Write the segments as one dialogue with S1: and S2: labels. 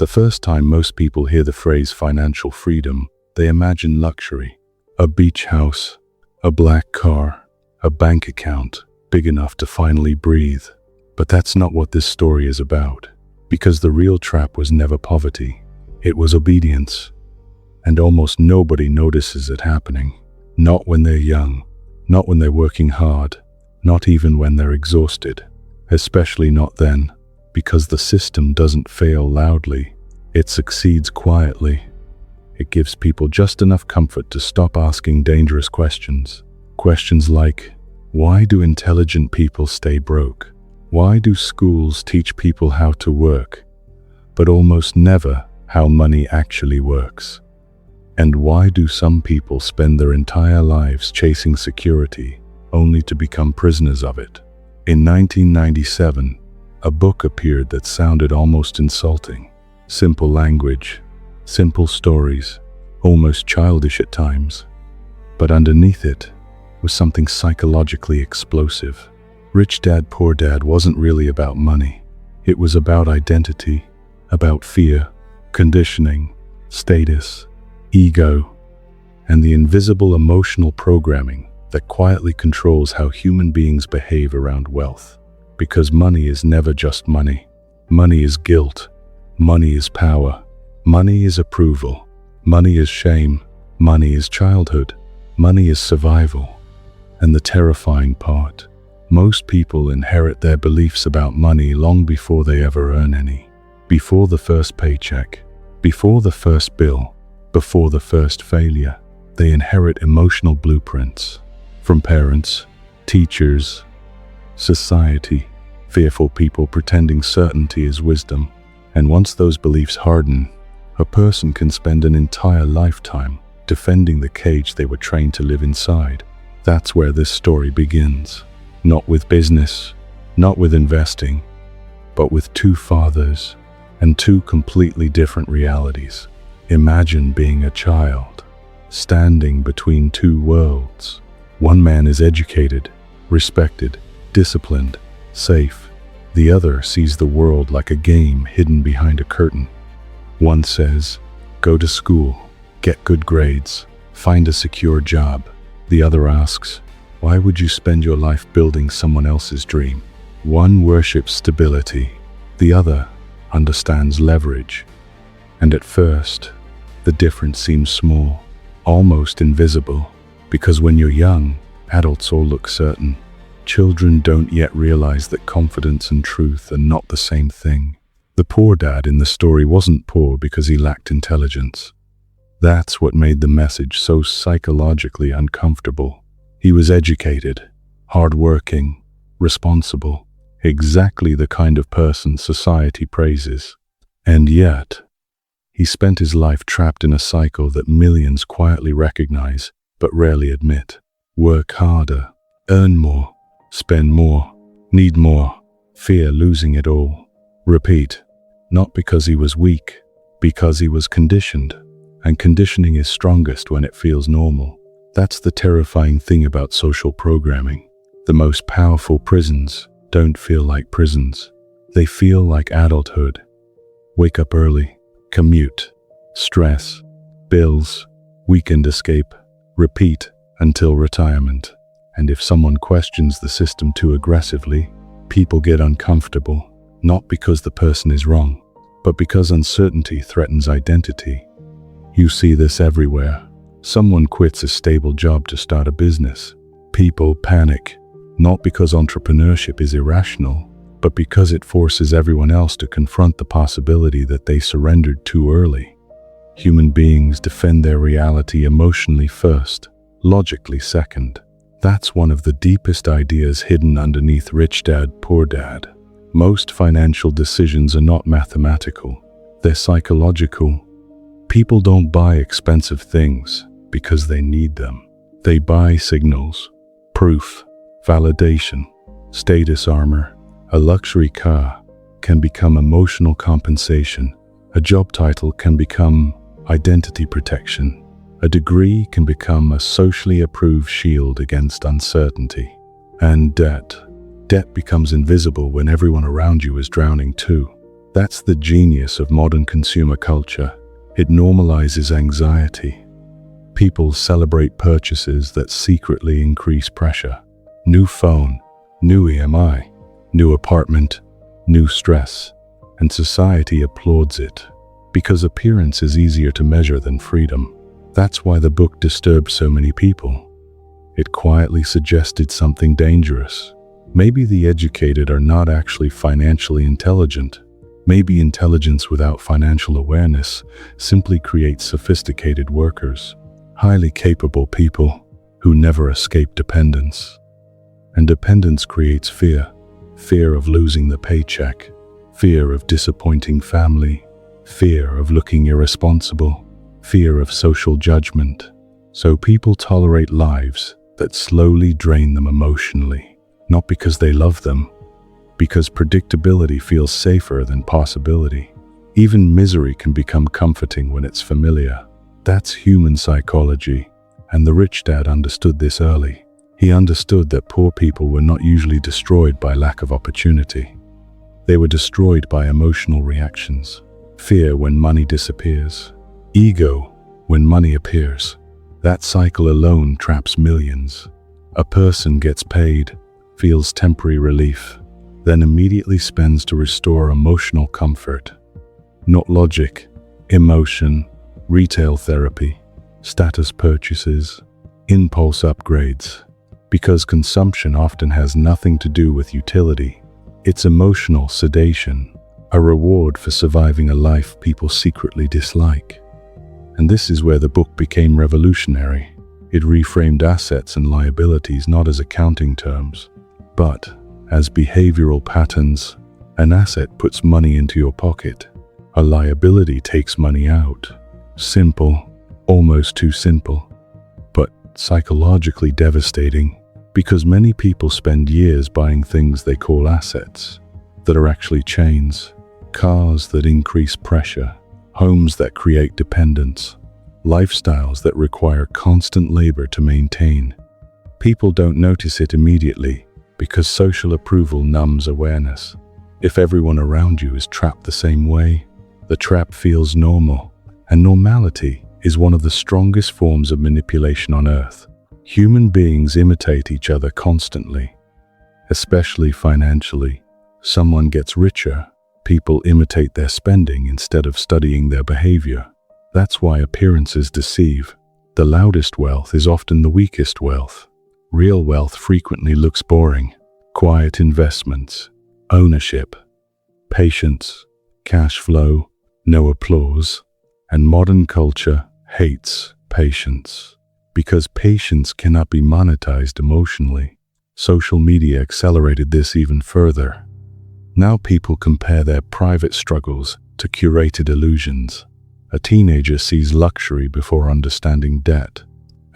S1: The first time most people hear the phrase financial freedom, they imagine luxury. A beach house, a black car, a bank account big enough to finally breathe. But that's not what this story is about. Because the real trap was never poverty. It was obedience. And almost nobody notices it happening. Not when they're young, not when they're working hard, not even when they're exhausted. Especially not then, because the system doesn't fail loudly. It succeeds quietly. It gives people just enough comfort to stop asking dangerous questions. Questions like, why do intelligent people stay broke? Why do schools teach people how to work, but almost never how money actually works? And why do some people spend their entire lives chasing security, only to become prisoners of it? In 1997, a book appeared that sounded almost insulting. Simple language, simple stories, almost childish at times. But underneath it was something psychologically explosive. Rich Dad, Poor Dad wasn't really about money. It was about identity, about fear, conditioning, status, ego, and the invisible emotional programming that quietly controls how human beings behave around wealth. Because money is never just money. Money is guilt. Money is power. Money is approval. Money is shame. Money is childhood. Money is survival. And the terrifying part, most people inherit their beliefs about money long before they ever earn any. Before the first paycheck, before the first bill, before the first failure, they inherit emotional blueprints from parents, teachers, society, fearful people pretending certainty is wisdom. And once those beliefs harden, a person can spend an entire lifetime defending the cage they were trained to live inside. That's where this story begins. Not with business, not with investing, but with two fathers and two completely different realities. Imagine being a child, standing between two worlds. One man is educated, respected, disciplined, safe. The other sees the world like a game hidden behind a curtain. One says, go to school, get good grades, find a secure job. The other asks, why would you spend your life building someone else's dream? One worships stability, the other understands leverage. And at first, the difference seems small, almost invisible, because when you're young, adults all look certain. Children don't yet realize that confidence and truth are not the same thing. The poor dad in the story wasn't poor because he lacked intelligence. That's what made the message so psychologically uncomfortable. He was educated, hardworking, responsible, exactly the kind of person society praises. And yet, he spent his life trapped in a cycle that millions quietly recognize but rarely admit. Work harder, earn more, spend more, need more, fear losing it all. Repeat, not because he was weak, because he was conditioned. And conditioning is strongest when it feels normal. That's the terrifying thing about social programming. The most powerful prisons don't feel like prisons. They feel like adulthood. Wake up early, commute, stress, bills, weekend escape, repeat until retirement. And if someone questions the system too aggressively, people get uncomfortable, not because the person is wrong, but because uncertainty threatens identity. You see this everywhere. Someone quits a stable job to start a business. People panic, not because entrepreneurship is irrational, but because it forces everyone else to confront the possibility that they surrendered too early. Human beings defend their reality emotionally first, logically second. That's one of the deepest ideas hidden underneath Rich Dad, Poor Dad. Most financial decisions are not mathematical. They're psychological. People don't buy expensive things because they need them. They buy signals, proof, validation, status armor. A luxury car can become emotional compensation. A job title can become identity protection. A degree can become a socially approved shield against uncertainty. And debt becomes invisible when everyone around you is drowning too. That's the genius of modern consumer culture. It normalizes anxiety. People celebrate purchases that secretly increase pressure. New phone, new EMI, new apartment, new stress. And society applauds it, because appearance is easier to measure than freedom. That's why the book disturbed so many people. It quietly suggested something dangerous. Maybe the educated are not actually financially intelligent. Maybe intelligence without financial awareness simply creates sophisticated workers, highly capable people who never escape dependence. And dependence creates fear. Fear of losing the paycheck, fear of disappointing family, fear of looking irresponsible, fear of social judgment. So people tolerate lives that slowly drain them emotionally, not because they love them, because predictability feels safer than possibility. Even misery can become comforting when it's familiar. That's human psychology, and the rich dad understood this early. He understood that poor people were not usually destroyed by lack of opportunity. They were destroyed by emotional reactions. Fear when money disappears. Ego when money appears. That cycle alone traps millions. A person gets paid, feels temporary relief, then immediately spends to restore emotional comfort. Not logic, emotion, retail therapy, status purchases, impulse upgrades. Because consumption often has nothing to do with utility. It's emotional sedation, a reward for surviving a life people secretly dislike. And this is where the book became revolutionary. It reframed assets and liabilities not as accounting terms, but as behavioral patterns. An asset puts money into your pocket. A liability takes money out. Simple, almost too simple, but psychologically devastating. Because many people spend years buying things they call assets, that are actually chains, cars that increase pressure, homes that create dependence, lifestyles that require constant labor to maintain. People don't notice it immediately because social approval numbs awareness. If everyone around you is trapped the same way, the trap feels normal, and normality is one of the strongest forms of manipulation on earth. Human beings imitate each other constantly, especially financially. Someone gets richer, people imitate their spending instead of studying their behavior. That's why appearances deceive. The loudest wealth is often the weakest wealth. Real wealth frequently looks boring. Quiet investments, ownership, patience, cash flow, no applause. And modern culture hates patience. Because patience cannot be monetized emotionally. Social media accelerated this even further. Now people compare their private struggles to curated illusions. A teenager sees luxury before understanding debt.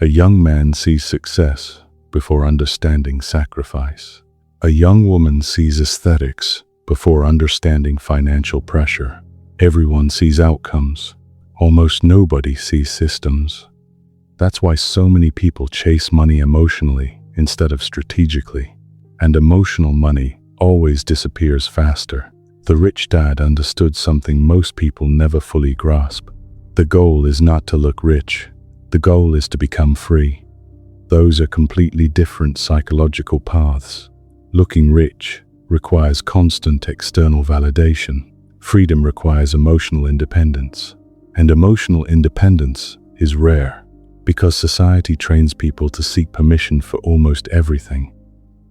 S1: A young man sees success before understanding sacrifice. A young woman sees aesthetics before understanding financial pressure. Everyone sees outcomes. Almost nobody sees systems. That's why so many people chase money emotionally instead of strategically. And emotional money always disappears faster. The rich dad understood something most people never fully grasp. The goal is not to look rich. The goal is to become free. Those are completely different psychological paths. Looking rich requires constant external validation. Freedom requires emotional independence. And emotional independence is rare. Because society trains people to seek permission for almost everything.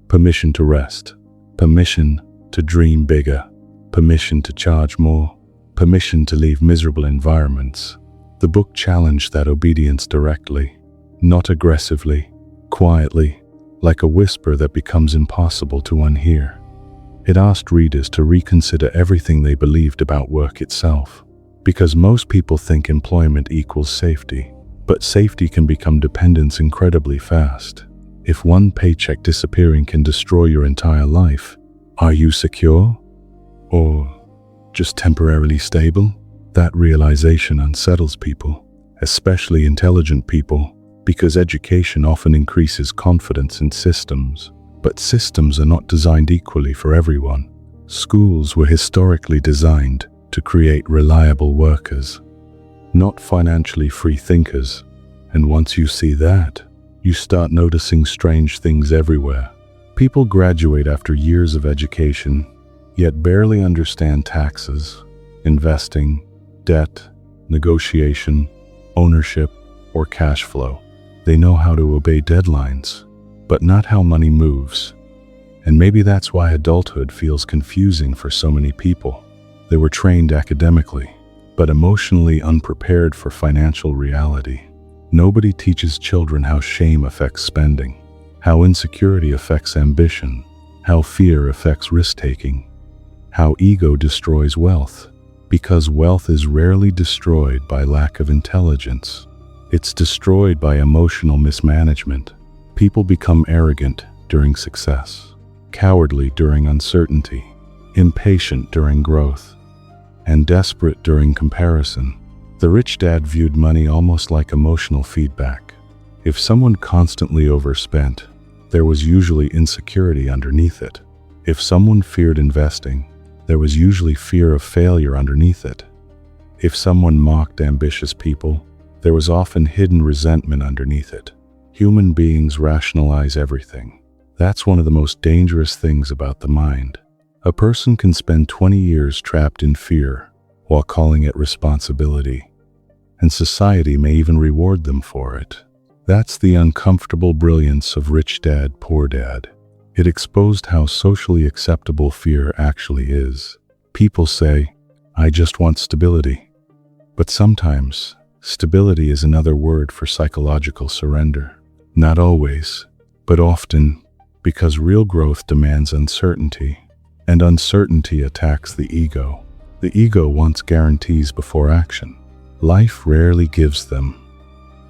S1: Permission to rest, permission to dream bigger, permission to charge more, permission to leave miserable environments. The book challenged that obedience directly, not aggressively, quietly, like a whisper that becomes impossible to unhear. It asked readers to reconsider everything they believed about work itself. Because most people think employment equals safety. But safety can become dependence incredibly fast. If one paycheck disappearing can destroy your entire life, are you secure? Or just temporarily stable? That realization unsettles people, especially intelligent people, because education often increases confidence in systems. But systems are not designed equally for everyone. Schools were historically designed to create reliable workers, not financially free thinkers. And once you see that, you start noticing strange things everywhere. People graduate after years of education, yet barely understand taxes, investing, debt, negotiation, ownership, or cash flow. They know how to obey deadlines, but not how money moves. And maybe that's why adulthood feels confusing for so many people. They were trained academically, but emotionally unprepared for financial reality. Nobody teaches children how shame affects spending, how insecurity affects ambition, how fear affects risk-taking, how ego destroys wealth. Because wealth is rarely destroyed by lack of intelligence. It's destroyed by emotional mismanagement. People become arrogant during success, cowardly during uncertainty, impatient during growth, and desperate during comparison. The rich dad viewed money almost like emotional feedback. If someone constantly overspent, there was usually insecurity underneath it. If someone feared investing, there was usually fear of failure underneath it. If someone mocked ambitious people, there was often hidden resentment underneath it. Human beings rationalize everything. That's one of the most dangerous things about the mind. A person can spend 20 years trapped in fear while calling it responsibility, and society may even reward them for it. That's the uncomfortable brilliance of Rich Dad, Poor Dad. It exposed how socially acceptable fear actually is. People say, "I just want stability." But sometimes, stability is another word for psychological surrender. Not always, but often, because real growth demands uncertainty, and uncertainty attacks the ego. The ego wants guarantees before action. Life rarely gives them.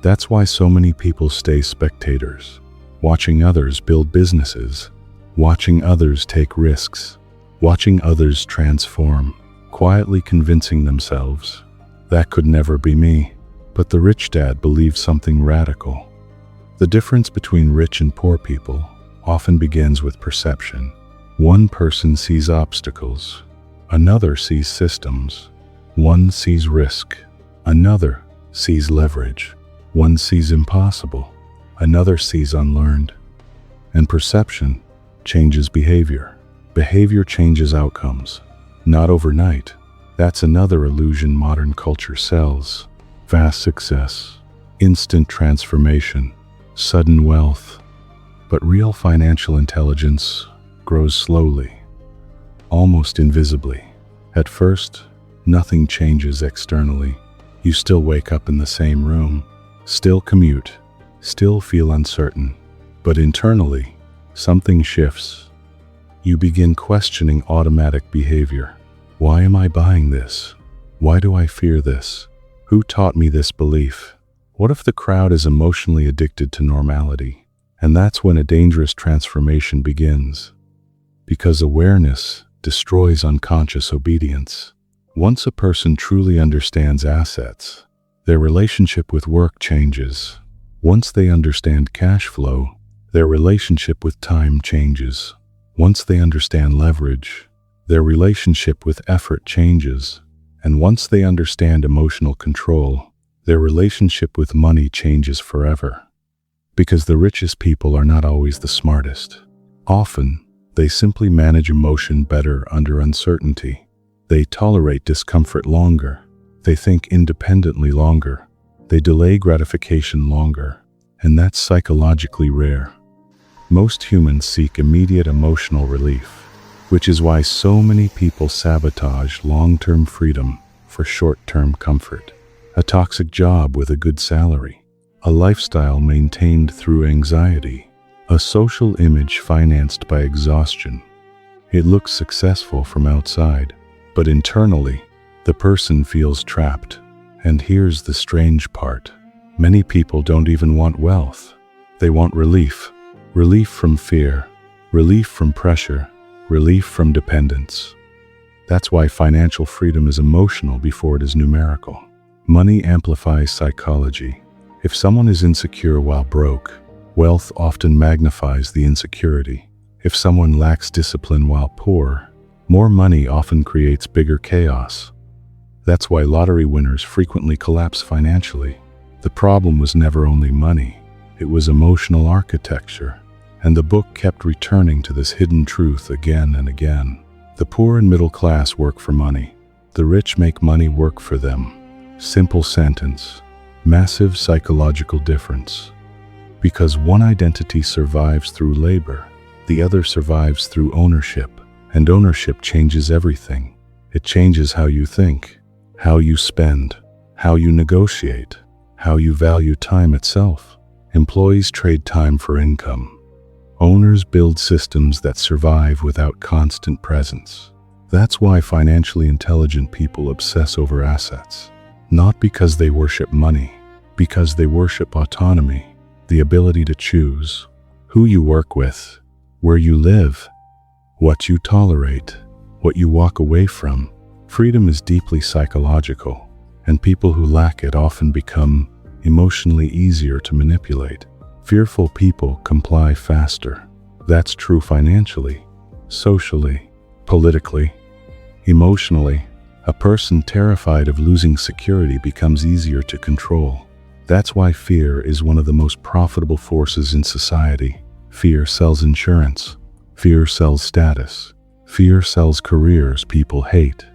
S1: That's why so many people stay spectators, watching others build businesses, watching others take risks, watching others transform, quietly convincing themselves, "That could never be me." But the rich dad believes something radical. The difference between rich and poor people often begins with perception. One person sees obstacles, another sees systems. One sees risk, another sees leverage. One sees impossible, another sees unlearned. And perception changes behavior. Behavior changes outcomes. Not overnight. That's another illusion modern culture sells. Fast success, instant transformation, sudden wealth. But real financial intelligence grows slowly, almost invisibly. At first, nothing changes externally. You still wake up in the same room, still commute, still feel uncertain. But internally, something shifts. You begin questioning automatic behavior. Why am I buying this? Why do I fear this? Who taught me this belief? What if the crowd is emotionally addicted to normality? And that's when a dangerous transformation begins. Because awareness destroys unconscious obedience. Once a person truly understands assets, their relationship with work changes. Once they understand cash flow, their relationship with time changes. Once they understand leverage, their relationship with effort changes. And once they understand emotional control, their relationship with money changes forever. Because the richest people are not always the smartest. Often, they simply manage emotion better under uncertainty. They tolerate discomfort longer. They think independently longer. They delay gratification longer. And that's psychologically rare. Most humans seek immediate emotional relief, which is why so many people sabotage long-term freedom for short-term comfort. A toxic job with a good salary, a lifestyle maintained through anxiety, a social image financed by exhaustion. It looks successful from outside, but internally, the person feels trapped. And here's the strange part. Many people don't even want wealth. They want relief. Relief from fear, relief from pressure, relief from dependence. That's why financial freedom is emotional before it is numerical. Money amplifies psychology. If someone is insecure while broke, wealth often magnifies the insecurity. If someone lacks discipline while poor, More money often creates bigger chaos. That's why lottery winners frequently collapse financially. The problem was never only money, it was emotional architecture. And the book kept returning to this hidden truth again and again. The poor and middle class work for money. The rich make money work for them. Simple sentence. Massive psychological difference. Because one identity survives through labor, the other survives through ownership. And ownership changes everything. It changes how you think, how you spend, how you negotiate, how you value time itself. Employees trade time for income. Owners build systems that survive without constant presence. That's why financially intelligent people obsess over assets. Not because they worship money, because they worship autonomy, the ability to choose who you work with, where you live, what you tolerate, what you walk away from. Freedom is deeply psychological, and people who lack it often become emotionally easier to manipulate. Fearful people comply faster. That's true financially, socially, politically, emotionally. A person terrified of losing security becomes easier to control. That's why fear is one of the most profitable forces in society. Fear sells insurance. Fear sells status. Fear sells careers people hate.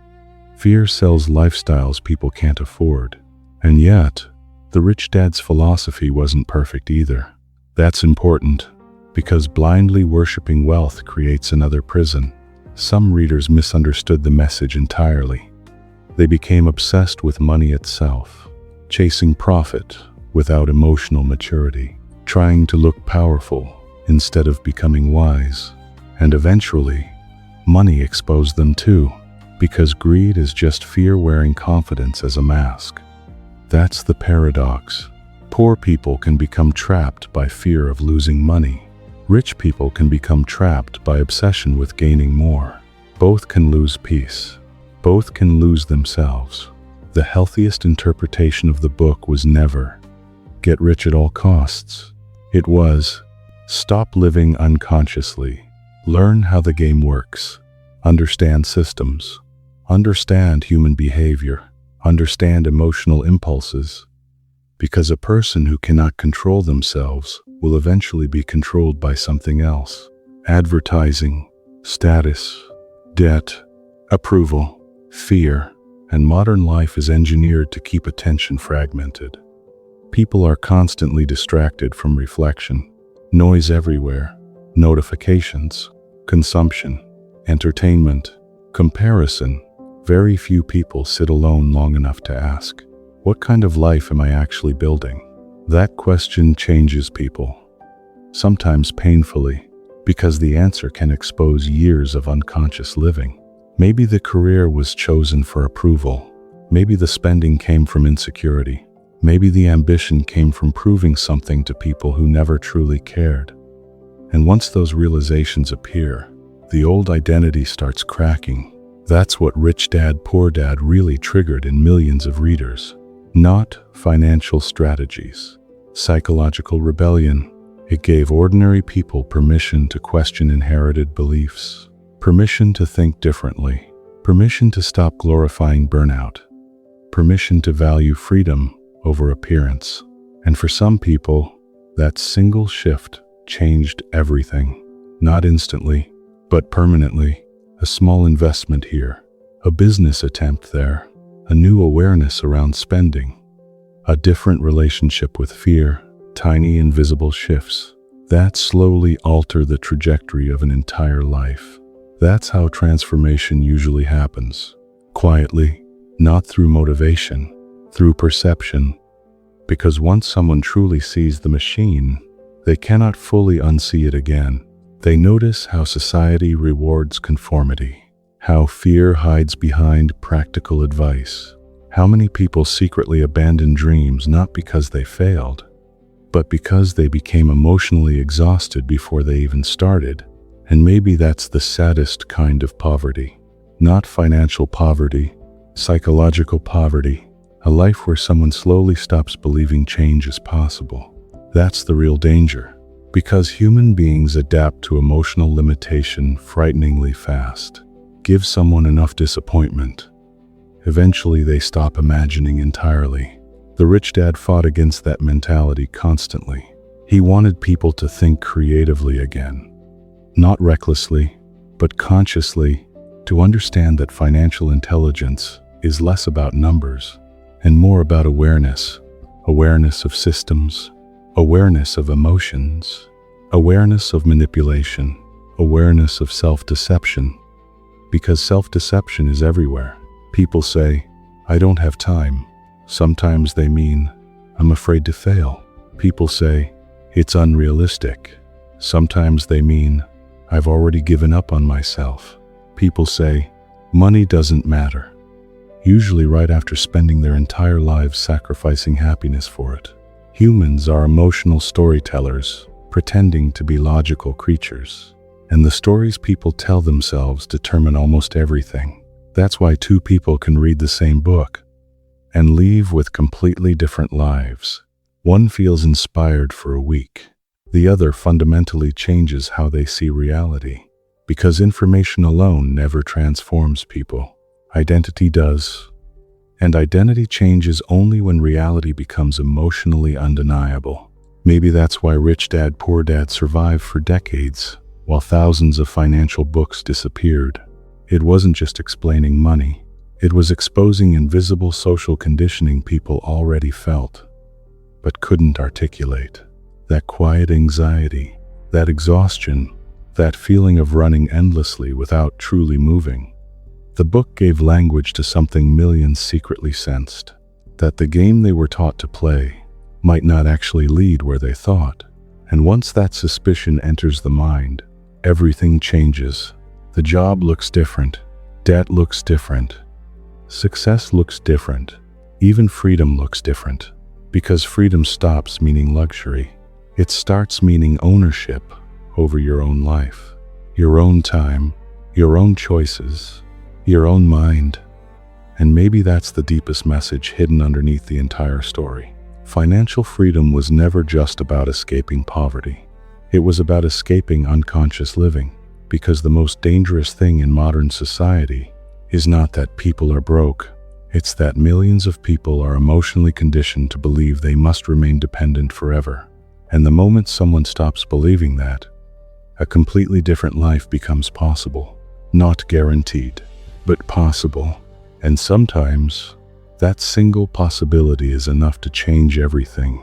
S1: Fear sells lifestyles people can't afford. And yet, the rich dad's philosophy wasn't perfect either. That's important, because blindly worshiping wealth creates another prison. Some readers misunderstood the message entirely. They became obsessed with money itself, chasing profit without emotional maturity, trying to look powerful instead of becoming wise. And eventually, money exposed them too, because greed is just fear wearing confidence as a mask. That's the paradox. Poor people can become trapped by fear of losing money. Rich people can become trapped by obsession with gaining more. Both can lose peace. Both can lose themselves. The healthiest interpretation of the book was never, get rich at all costs. It was, stop living unconsciously. Learn how the game works. Understand systems. Understand human behavior. Understand emotional impulses. Because a person who cannot control themselves will eventually be controlled by something else. Advertising, status, debt, approval, fear, and modern life is engineered to keep attention fragmented. People are constantly distracted from reflection. Noise everywhere. Notifications, consumption, entertainment, comparison. Very few people sit alone long enough to ask, what kind of life am I actually building? That question changes people, sometimes painfully, because the answer can expose years of unconscious living. Maybe the career was chosen for approval. Maybe the spending came from insecurity. Maybe the ambition came from proving something to people who never truly cared. And once those realizations appear, the old identity starts cracking. That's what Rich Dad, Poor Dad really triggered in millions of readers. Not financial strategies. Psychological rebellion. It gave ordinary people permission to question inherited beliefs. Permission to think differently. Permission to stop glorifying burnout. Permission to value freedom over appearance. And for some people, that single shift changed everything. Not instantly, but permanently. A small investment here, a business attempt there, a new awareness around spending, a different relationship with fear, tiny invisible shifts that slowly alter the trajectory of an entire life. That's how transformation usually happens. Quietly, not through motivation, through perception. Because once someone truly sees the machine, they cannot fully unsee it again. They notice how society rewards conformity, how fear hides behind practical advice, how many people secretly abandon dreams not because they failed, but because they became emotionally exhausted before they even started. And maybe that's the saddest kind of poverty. Not financial poverty, psychological poverty, a life where someone slowly stops believing change is possible. That's the real danger. Because human beings adapt to emotional limitation frighteningly fast. Give someone enough disappointment. Eventually they stop imagining entirely. The rich dad fought against that mentality constantly. He wanted people to think creatively again. Not recklessly, but consciously, to understand that financial intelligence is less about numbers and more about awareness. Awareness of systems, awareness of emotions, awareness of manipulation, awareness of self-deception. Because self-deception is everywhere. People say, "I don't have time." Sometimes they mean, "I'm afraid to fail." People say, "It's unrealistic." Sometimes they mean, "I've already given up on myself." People say, "Money doesn't matter." Usually right after spending their entire lives sacrificing happiness for it. Humans are emotional storytellers, pretending to be logical creatures. And the stories people tell themselves determine almost everything. That's why two people can read the same book and leave with completely different lives. One feels inspired for a week. The other fundamentally changes how they see reality. Because information alone never transforms people. Identity does. And identity changes only when reality becomes emotionally undeniable. Maybe that's why Rich Dad, Poor Dad survived for decades, while thousands of financial books disappeared. It wasn't just explaining money. It was exposing invisible social conditioning people already felt, but couldn't articulate. That quiet anxiety, that exhaustion, that feeling of running endlessly without truly moving. The book gave language to something millions secretly sensed, that the game they were taught to play might not actually lead where they thought. And once that suspicion enters the mind, everything changes. The job looks different, debt looks different, success looks different, even freedom looks different. Because freedom stops meaning luxury. It starts meaning ownership over your own life, your own time, your own choices, your own mind. And maybe that's the deepest message hidden underneath the entire story. Financial freedom was never just about escaping poverty. It was about escaping unconscious living. Because the most dangerous thing in modern society is not that people are broke. It's that millions of people are emotionally conditioned to believe they must remain dependent forever. And the moment someone stops believing that, a completely different life becomes possible. Not guaranteed, but possible. And sometimes, that single possibility is enough to change everything.